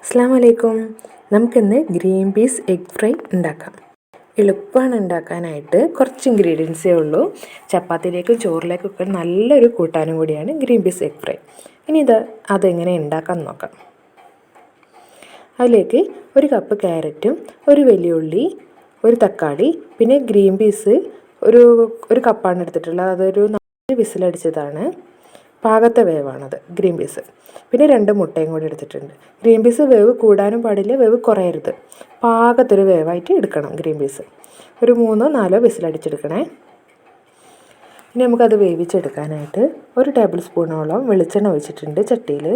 അസ്സലാമു അലൈക്കും. നമുക്കിന്ന് ഗ്രീൻ പീസ് എഗ് ഫ്രൈ ഉണ്ടാക്കാം. എളുപ്പമാണ് ഉണ്ടാക്കാനായിട്ട്. കുറച്ച് ഇൻഗ്രീഡിയൻസേ ഉള്ളൂ. ചപ്പാത്തിയിലേക്കും ചോറിലേക്കൊക്കെ നല്ലൊരു കൂട്ടാനും കൂടിയാണ് ഗ്രീൻ പീസ് എഗ് ഫ്രൈ. ഇനി അതെങ്ങനെ ഉണ്ടാക്കാൻ നോക്കാം. അതിലേക്ക് 1 കപ്പ് ക്യാരറ്റും, ഒരു വലിയ ഉള്ളി, ഒരു തക്കാളി, പിന്നെ ഗ്രീൻ പീസ് ഒരു കപ്പാണ് എടുത്തിട്ടുള്ളത്. അതൊരു 4 വിസിലടിച്ചതാണ്. പാകത്തെ വേവാണത് ഗ്രീൻ പീസ്. പിന്നെ 2 മുട്ടയും കൂടി എടുത്തിട്ടുണ്ട്. ഗ്രീൻ പീസ് വേവ് കൂടാനും പാടില്ല, വേവ് കുറയരുത്. പാകത്തൊരു വേവായിട്ട് എടുക്കണം ഗ്രീൻ പീസ്. ഒരു 3-4 വിസിലടിച്ചെടുക്കണേ. ഇനി നമുക്കത് വേവിച്ചെടുക്കാനായിട്ട് 1 ടേബിൾ സ്പൂണോളം വെളിച്ചെണ്ണ ഒഴിച്ചിട്ടുണ്ട് ചട്ടിയിൽ.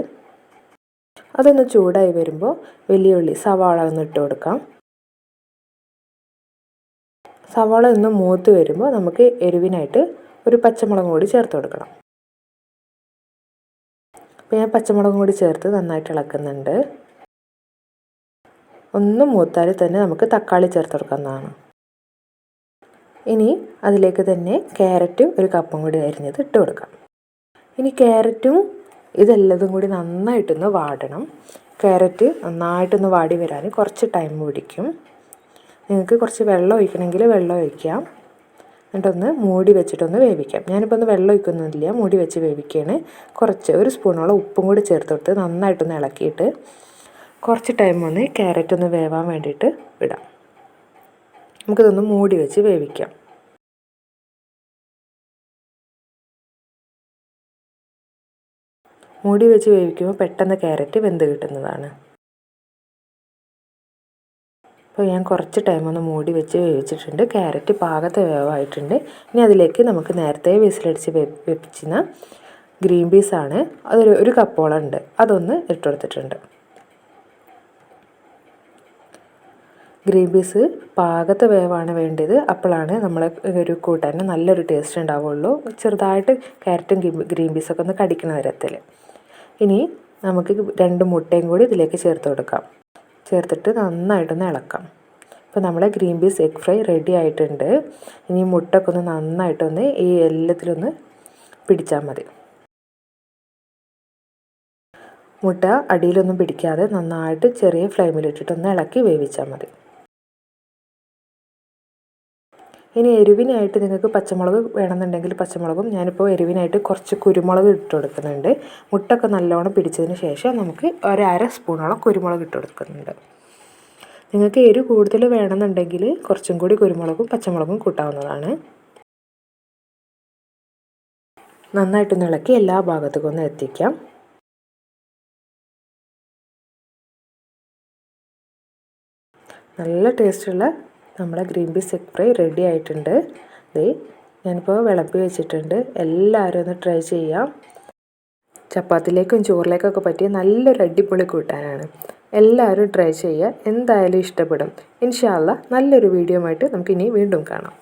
അതൊന്ന് ചൂടായി വരുമ്പോൾ വലിയ ഉള്ളി സവാള ഒന്ന് ഇട്ട് കൊടുക്കാം. സവാള ഒന്ന് മൂത്ത് വരുമ്പോൾ നമുക്ക് എരിവിനായിട്ട് ഒരു പച്ചമുളകും കൂടി ചേർത്ത് കൊടുക്കണം. അപ്പോൾ ഞാൻ പച്ചമുളകും കൂടി ചേർത്ത് നന്നായിട്ട് ഇളക്കുന്നുണ്ട്. ഒന്ന് മൂത്താൽ തന്നെ നമുക്ക് തക്കാളി ചേർത്ത് കൊടുക്കുന്നതാണ്. ഇനി അതിലേക്ക് തന്നെ ക്യാരറ്റും 1 കപ്പും കൂടി അരിഞ്ഞത് ഇട്ട് കൊടുക്കാം. ഇനി ക്യാരറ്റും ഇതെല്ലതും കൂടി നന്നായിട്ടൊന്ന് വാടണം. ക്യാരറ്റ് നന്നായിട്ടൊന്ന് വാടി വരാൻ കുറച്ച് ടൈം പിടിക്കും. നിങ്ങൾക്ക് കുറച്ച് വെള്ളം ഒഴിക്കണമെങ്കിൽ വെള്ളം ഒഴിക്കാം. എന്നിട്ടൊന്ന് മൂടി വെച്ചിട്ടൊന്ന് വേവിക്കാം. ഞാനിപ്പോൾ ഒന്ന് വെള്ളം ഒഴിക്കുന്നില്ല, മൂടി വെച്ച് വേവിക്കുകയാണ്. കുറച്ച് 1 സ്പൂണോളം ഉപ്പും കൂടി ചേർത്ത് കൊടുത്ത് നന്നായിട്ടൊന്ന് ഇളക്കിയിട്ട് കുറച്ച് ടൈം ഒന്ന് ക്യാരറ്റ് ഒന്ന് വേവാൻ വേണ്ടിയിട്ട് വിടാം. നമുക്കിതൊന്ന് മൂടി വെച്ച് വേവിക്കാം. മൂടി വെച്ച് വേവിക്കുമ്പോൾ പെട്ടെന്ന് ക്യാരറ്റ് വെന്ത് കിട്ടുന്നതാണ്. അപ്പോൾ ഞാൻ കുറച്ച് ടൈം ഒന്ന് മൂടി വെച്ച് വേവിച്ചിട്ടുണ്ട്. ക്യാരറ്റ് പാകത്തെ വേവായിട്ടുണ്ട്. ഇനി അതിലേക്ക് നമുക്ക് നേരത്തെ വിസിലടിച്ച് വെപ്പിച്ചിരുന്ന ഗ്രീൻ പീസാണ്. അതൊരു 1 കപ്പോളം ഉണ്ട്. അതൊന്ന് ഇട്ട് കൊടുത്തിട്ടുണ്ട്. ഗ്രീൻ പീസ് പാകത്തെ വേവാണ് വേണ്ടത്. അപ്പോഴാണ് നമ്മളെ ഒരു കൂട്ടാൻ നല്ലൊരു ടേസ്റ്റ് ഉണ്ടാവുള്ളൂ. ചെറുതായിട്ട് ക്യാരറ്റും ഗ്രീൻ പീസൊക്കെ ഒന്ന് കടിക്കുന്ന തരത്തിൽ. ഇനി നമുക്ക് 2 മുട്ടയും കൂടി ഇതിലേക്ക് ചേർത്ത് കൊടുക്കാം. ചേർത്തിട്ട് നന്നായിട്ടൊന്ന് ഇളക്കാം. അപ്പോൾ നമ്മുടെ green peas egg fry ready ആയിട്ടുണ്ട്. ഇനി മുട്ടയൊക്കെ ഒന്ന് നന്നായിട്ടൊന്ന് ഈ എല്ലാത്തിലൊന്ന് പിടിച്ചാൽ മതി. മുട്ട അടിയിലൊന്നും പിടിക്കാതെ നന്നായിട്ട് ചെറിയ ഫ്ലെയിമിലിട്ടിട്ടൊന്ന് ഇളക്കി വേവിച്ചാൽ മതി. ഇനി എരിവിനായിട്ട് നിങ്ങൾക്ക് പച്ചമുളക് വേണമെന്നുണ്ടെങ്കിൽ പച്ചമുളകും, ഞാനിപ്പോൾ എരിവിനായിട്ട് കുറച്ച് കുരുമുളക് ഇട്ട് കൊടുക്കുന്നുണ്ട്. മുട്ടയൊക്കെ നല്ലോണം പിടിച്ചതിന് ശേഷം നമുക്ക് 1/2 സ്പൂണോളം കുരുമുളക് ഇട്ട് കൊടുക്കുന്നുണ്ട്. നിങ്ങൾക്ക് എരിവ് കൂടുതൽ വേണമെന്നുണ്ടെങ്കിൽ കുറച്ചും കൂടി കുരുമുളകും പച്ചമുളകും കൂട്ടാവുന്നതാണ്. നന്നായിട്ടൊന്ന് ഇളക്കി എല്ലാ ഭാഗത്തേക്കും ഒന്ന് എത്തിക്കാം. നല്ല ടേസ്റ്റുള്ള നമ്മുടെ green peas egg fry ready ആയിട്ടുണ്ട്. ഞാനിപ്പോൾ വിളമ്പി വെച്ചിട്ടുണ്ട്. എല്ലാവരും ഒന്ന് ട്രൈ ചെയ്യാം. ചപ്പാത്തിയിലേക്കും ചോറിലേക്കൊക്കെ പറ്റിയ നല്ലൊരു അടിപൊളി കൂട്ടാനാണ്. എല്ലാവരും ട്രൈ ചെയ്യുക. എന്തായാലും ഇഷ്ടപ്പെടും. ഇൻഷാ അല്ലാഹ് നല്ലൊരു വീഡിയോ ആയിട്ട് നമുക്കിനി വീണ്ടും കാണാം.